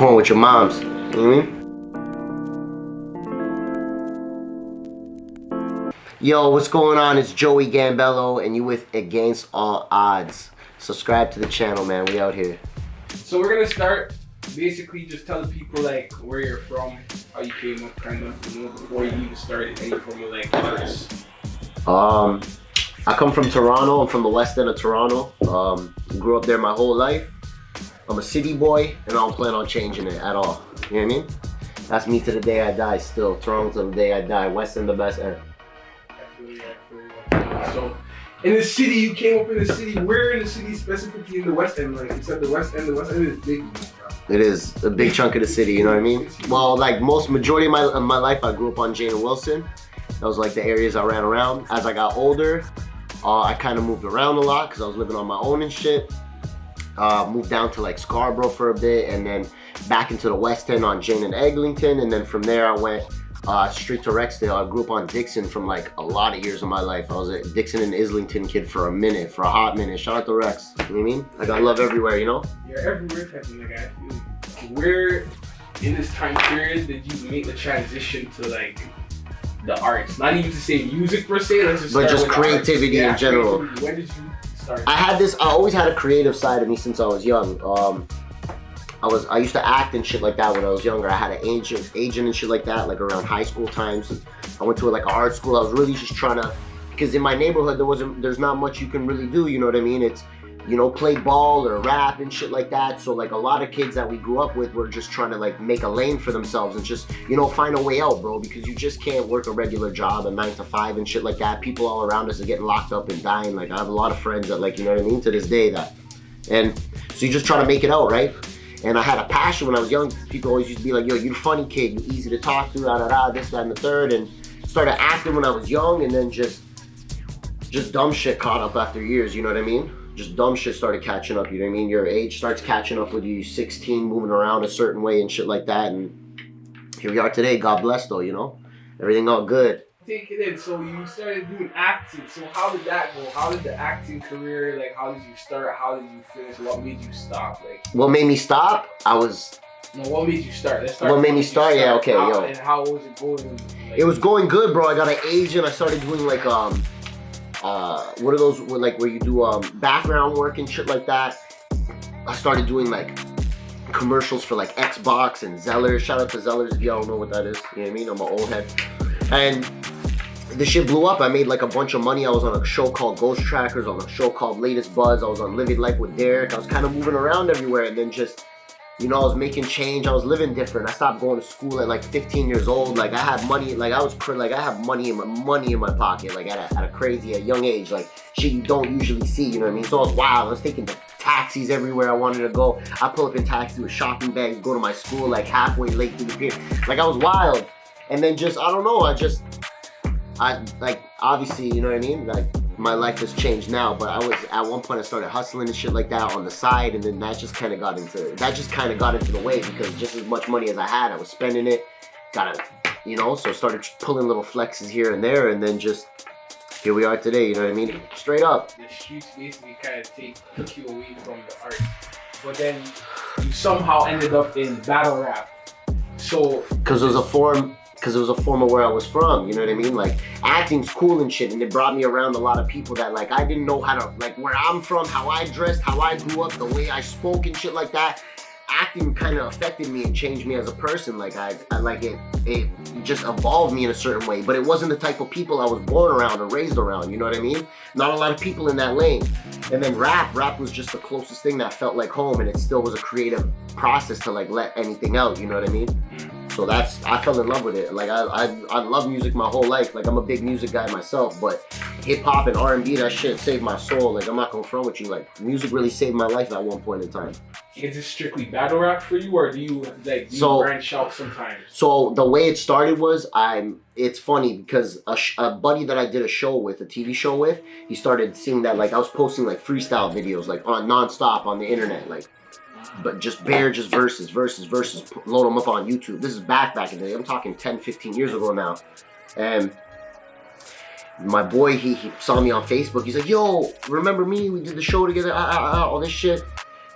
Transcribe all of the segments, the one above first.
home with your moms. You know what I mean? Yo, what's going on? It's Joey Gambello, and you with Against All Odds. Subscribe to the channel, man. We out here. So we're gonna start. Basically, just tell the people like where you're from, how you came up, kind of, you know, before you even started any form of like arts. I come from Toronto. I'm from the west end of Toronto. Grew up there my whole life. I'm a city boy, and I don't plan on changing it at all. You know what I mean? That's me to the day I die. Still, Toronto to the day I die. West end, the best end. So, in the city, you came up in the city. Where in the city, specifically in the west end? Like you said, the west end is big. It is a big chunk of the city. You know what I mean? Well, like majority of my life, I grew up on Jane and Wilson. That was like the areas I ran around. As I got older, I kind of moved around a lot because I was living on my own and shit. Moved down to like Scarborough for a bit, and then back into the west end on Jane and Eglinton, and then from there I went straight to Rexdale. I grew up on Dixon from like a lot of years of my life. I was a Dixon and Islington kid for a hot minute. Shout out to Rex. You know what I mean? I got love everywhere, you know? You're everywhere type of like I feel. Where in this time period did you make the transition to like the arts? Not even to say music per se, let's just but just creativity in general. Creativity. When did you start? I always had a creative side of me since I was young. I used to act and shit like that when I was younger. I had an agent and shit like that, like around high school times. And I went to like an art school. I was really just trying to, because in my neighborhood there's not much you can really do. You know what I mean? It's, you know, play ball or rap and shit like that. So like a lot of kids that we grew up with were just trying to like make a lane for themselves and just, you know, find a way out, bro, because you just can't work a regular job, a 9 to 5 and shit like that. People all around us are getting locked up and dying. Like I have a lot of friends that, like, you know what I mean, to this day that, and so you just try to make it out, right? And I had a passion when I was young. People always used to be like, yo, you're a funny kid, you're easy to talk to, this, that, and the third. And started acting when I was young, and then just dumb shit caught up after years, you know what I mean? Just dumb shit started catching up, you know what I mean? Your age starts catching up with you, 16, moving around a certain way and shit like that. And here we are today, God bless though, you know? Everything all good. Take it in, so you started doing acting. So how did that go? How did the acting career, like how did you start? How did you finish? What made you stop? Like what made me stop? what made you start? Let's start. What made me start? Yeah, okay, yo. And how was it going? Like, it was going good, bro. I got an agent. I started doing like what are those where you do background work and shit like that. I started doing like commercials for like Xbox and Zellers. Shout out to Zellers if y'all don't know what that is. You know what I mean? I'm an old head. And the shit blew up. I made like a bunch of money. I was on a show called Ghost Trackers, on a show called Latest Buzz. I was on Living Life with Derek. I was kind of moving around everywhere, and then just, you know, I was making change. I was living different. I stopped going to school at like 15 years old. Like I had money. Like I have money in my pocket. Like at a young age. Like shit you don't usually see. You know what I mean? So I was wild. I was taking taxis everywhere I wanted to go. I pull up in taxi with shopping bags, go to my school like halfway late through the period. Like I was wild. And then just, I don't know, I like, obviously, you know what I mean? Like, my life has changed now, but at one point I started hustling and shit like that on the side, and then that just kind of got into the way, because just as much money as I had, I was spending it, you know, so I started pulling little flexes here and there, and then just, here we are today, you know what I mean? Straight up. The streets basically kind of took you away from the art, but then you somehow ended up in battle rap. So, because it was a form of where I was from, you know what I mean? Like, acting's cool and shit, and it brought me around a lot of people that, like, I didn't know how to, like, where I'm from, how I dressed, how I grew up, the way I spoke and shit like that. Acting kind of affected me and changed me as a person. Like, I like it just evolved me in a certain way, but it wasn't the type of people I was born around or raised around, you know what I mean? Not a lot of people in that lane. And then rap was just the closest thing that felt like home, and it still was a creative process to, like, let anything out, you know what I mean? So I fell in love with it. Like I love music my whole life. Like I'm a big music guy myself, but hip hop and R&B, that shit saved my soul. Like I'm not gonna front with you. Like music really saved my life at one point in time. Is it strictly battle rap for you, or do you branch out sometimes? So the way it started was it's funny because a buddy that I did a TV show with, he started seeing that like I was posting like freestyle videos like on nonstop on the internet, like. But just verses, load them up on YouTube. This is back in the day. I'm talking 10, 15 years ago now. And my boy, he saw me on Facebook. He's like, yo, remember me? We did the show together, all this shit.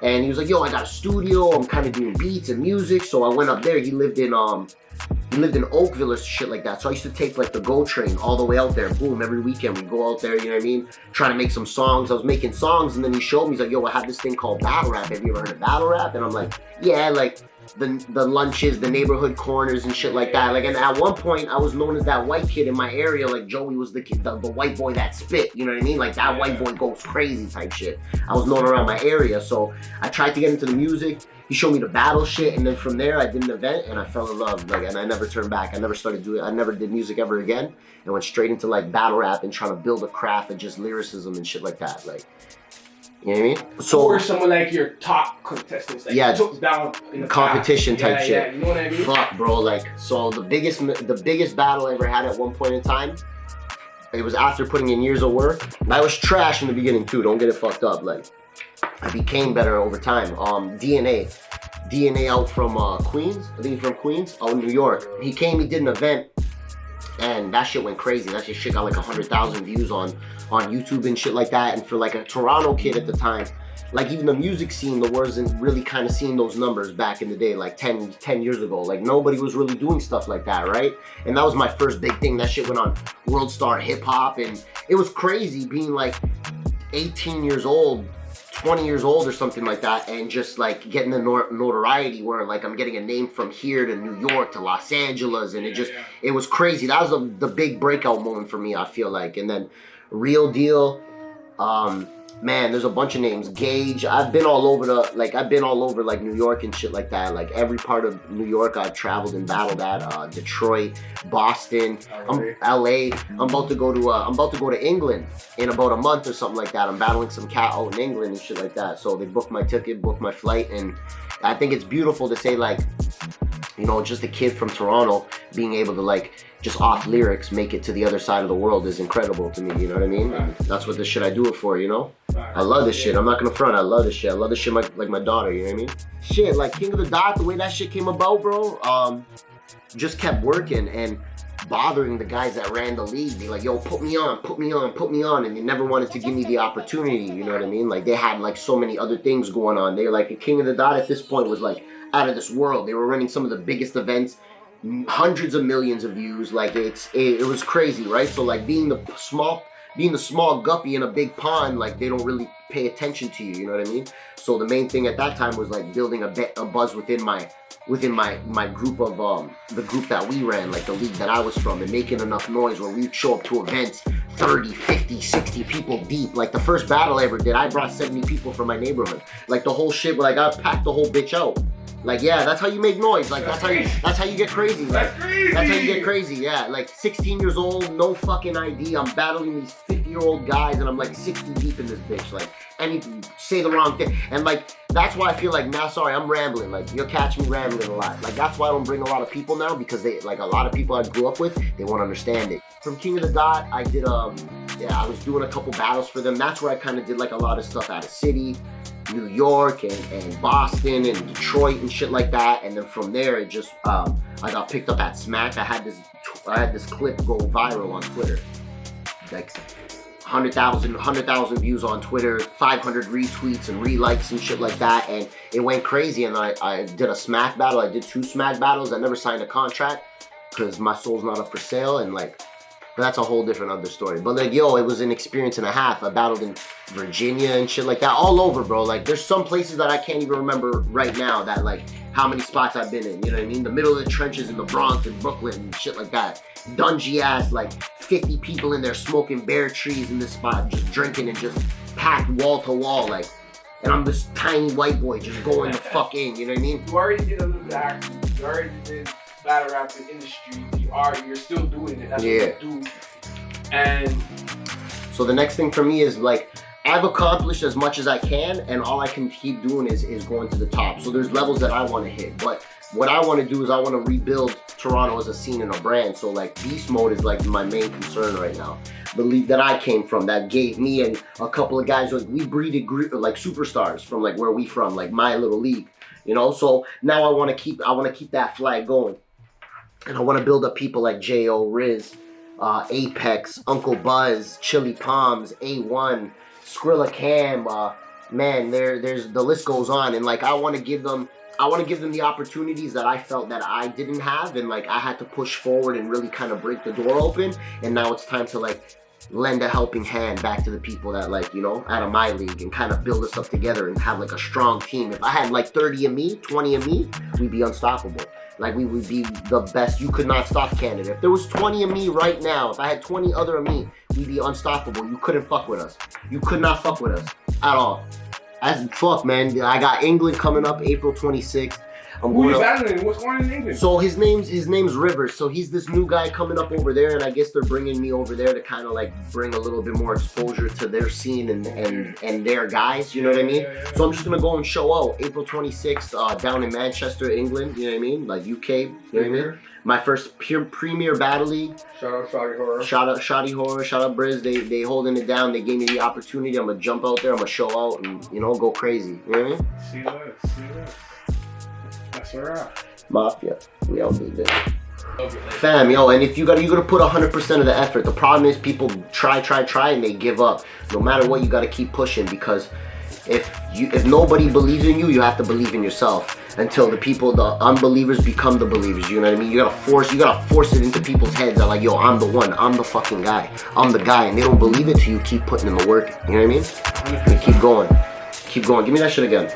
And he was like, yo, I got a studio. I'm kind of doing beats and music. So I went up there. He lived in Oakville or shit like that. So I used to take like the GO train all the way out there. Boom, every weekend we'd go out there, you know what I mean? Trying to make some songs. I was making songs, and then he showed me, he's like, yo, I have this thing called battle rap. Have you ever heard of battle rap? And I'm like, yeah, like the lunches, the neighborhood corners and shit like that. Like, and at one point I was known as that white kid in my area. Like Joey was the kid, the white boy that spit, you know what I mean? Like that white boy goes crazy type shit. I was known around my area. So I tried to get into the music. He showed me the battle shit, and then from there I did an event and I fell in love. Like, and I never turned back. I never did music ever again, and went straight into like battle rap and trying to build a craft of just lyricism and shit like that. Like, you know what I mean? So, or someone like your top contestants, like took down in the competition type shit. Yeah, you know what I mean? Fuck, bro. Like, so the biggest battle I ever had at one point in time, it was after putting in years of work. I was trash in the beginning too. Don't get it fucked up. Like, I became better over time. DNA out from Queens. I think he's from Queens, out in New York. He came, he did an event, and that shit went crazy. That shit got like 100,000 views on YouTube and shit like that. And for like a Toronto kid at the time, like even the music scene, there wasn't really kind of seeing those numbers back in the day, like 10 years ago. Like nobody was really doing stuff like that, right? And that was my first big thing. That shit went on World Star Hip Hop, and it was crazy being like 18 years old, 20 years old or something like that, and just like getting the notoriety where like I'm getting a name from here to New York to Los Angeles, and it was crazy. That was the big breakout moment for me, I feel like. And then Real Deal, man, there's a bunch of names. Gage. I've been all over like New York and shit like that. Like every part of New York I've traveled and battled at. Detroit, Boston, LA. I'm about to go to England in about a month or something like that. I'm battling some cat out in England and shit like that. So they booked my ticket, booked my flight, and I think it's beautiful to say, like, you know, just a kid from Toronto being able to like just off lyrics make it to the other side of the world is incredible to me, you know what I mean? And that's what this shit I do it for, you know? I love this shit. I'm not gonna front. I love this shit. I love this shit like my daughter, you know what I mean? Shit, like King of the Dot, the way that shit came about, bro, just kept working and bothering the guys that ran the league. Be like, yo, put me on, and they never wanted to give me the opportunity, you know what I mean? Like they had like so many other things going on. They were like, King of the Dot at this point was like out of this world. They were running some of the biggest events, hundreds of millions of views. Like it was crazy, right? So like being the small guppy in a big pond, like they don't really pay attention to you, you know what I mean? So the main thing at that time was like building a buzz within my group of the group that we ran, like the league that I was from, and making enough noise where we'd show up to events 30, 50, 60 people deep. Like the first battle I ever did, I brought 70 people from my neighborhood. Like the whole shit, like I packed the whole bitch out. Like, yeah, that's how you make noise. Like that's how you get crazy. Like, that's how you get crazy. Yeah, like 16 years old, no fucking ID. I'm battling these 50-year-old guys, and I'm like 60 deep in this bitch. Like, and say the wrong thing, and like that's why I feel like now. Sorry, I'm rambling. Like you'll catch me rambling a lot. Like that's why I don't bring a lot of people now, because they like a lot of people I grew up with, they won't understand it. From King of the Dot, I did I was doing a couple battles for them. That's where I kind of did like a lot of stuff out of city. New York and Boston and Detroit and shit like that, and then from there it just I got picked up at Smack. I had this clip go viral on Twitter, like 100,000 views on Twitter, 500 retweets and relikes and shit like that, and it went crazy. And I did a Smack battle. I did 2 Smack battles. I never signed a contract because my soul's not up for sale, and like. But that's a whole different other story. But like, yo, it was an experience and a half. I battled in Virginia and shit like that, all over, bro. Like, there's some places that I can't even remember right now that like how many spots I've been in. You know what I mean? The middle of the trenches in the Bronx and Brooklyn and shit like that. Dungy ass, like 50 people in there smoking bare trees in this spot, just drinking and just packed wall to wall, like. And I'm this tiny white boy just going the fuck in. You know what I mean? You already did a little acting. You already did battle rap in the street. You're still doing it. That's what you do. And so the next thing for me is like I've accomplished as much as I can, and all I can keep doing is going to the top. So there's levels that I want to hit, but what I want to do is I want to rebuild Toronto as a scene and a brand. So like beast mode is like my main concern right now. The league that I came from, that gave me and a couple of guys, like we breeded like superstars from like where we from, like my little league, you know. So now I want to keep that flag going. And I want to build up people like J.O. Riz, Apex, Uncle Buzz, Chili Palms, A1, Skrilla Cam, man, there's the list goes on, and like I want to give them the opportunities that I felt that I didn't have, and like I had to push forward and really kind of break the door open, and now it's time to like lend a helping hand back to the people that like, you know, out of my league, and kind of build us up together and have like a strong team. If I had like 30 of me, 20 of me, we'd be unstoppable. Like we would be the best. You could not stop Canada. If there was 20 of me right now, if I had 20 other of me, we'd be unstoppable. You couldn't fuck with us. You could not fuck with us at all. As fuck, man. I got England coming up April 26th. Who you battling? What's going on in England? So his name's Rivers. So he's this new guy coming up over there, and I guess they're bringing me over there to kind of like bring a little bit more exposure to their scene and their guys. You know what I mean? So I'm just gonna go and show out April 26th down in Manchester, England. You know what I mean? Like UK. You know what I mean? My first premier battle league. Shout out Shoddy Horror. Shout out Shoddy Horror. Shout out Briz. They holding it down. They gave me the opportunity. I'm gonna jump out there. I'm gonna show out and, you know, go crazy. You know what I mean? See this. That's right. Mafia. We all do this. Fam, yo, and if you gotta put 100% of the effort. The problem is people try and they give up. No matter what, you gotta keep pushing, because if nobody believes in you, you have to believe in yourself. Until the unbelievers become the believers. You know what I mean? You gotta force it into people's heads that like, yo, I'm the one, I'm the fucking guy, I'm the guy, and they don't believe it till you keep putting in the work. You know what I mean? And keep going. Give me that shit again.